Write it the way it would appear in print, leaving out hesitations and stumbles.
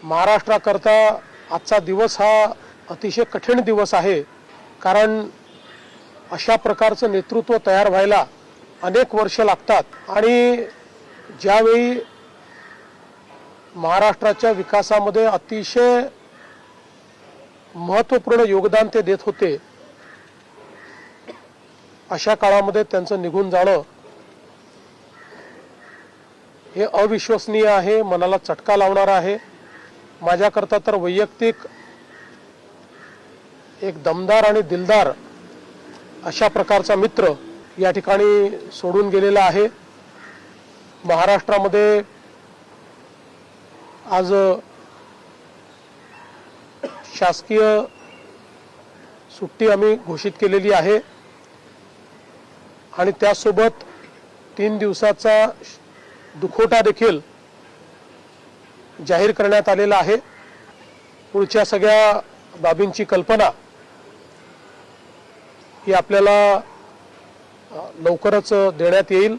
महाराष्ट्राकरता आजचा दिवस हा अतिशय कठीण दिवस आहे, कारण अशा प्रकारचं नेतृत्व तयार व्हायला अनेक वर्ष लागतात आणि ज्यावेळी महाराष्ट्राच्या विकासामध्ये अतिशय महत्त्वपूर्ण योगदान ते देत होते, अशा काळामध्ये त्यांचं निघून जाणं हे अविश्वसनीय आहे, मनाला चटका लावणारा आहे। माझ्याकरता तर वैयक्तिक एक दमदार आणि दिलदार अशा प्रकारचा मित्र या ठिकाणी सोडून गेलेला आहे। महाराष्ट्रामध्ये आज शासकीय सुट्टी आम्ही घोषित केलेली आहे आणि त्यासोबत 3 दिवसाचा दुखवटा देखील जाहीर करण्यात आलेला आहे। पुढच्या सगळ्या बाबींची कल्पना ही आपल्याला लवकरच देण्यात येईल।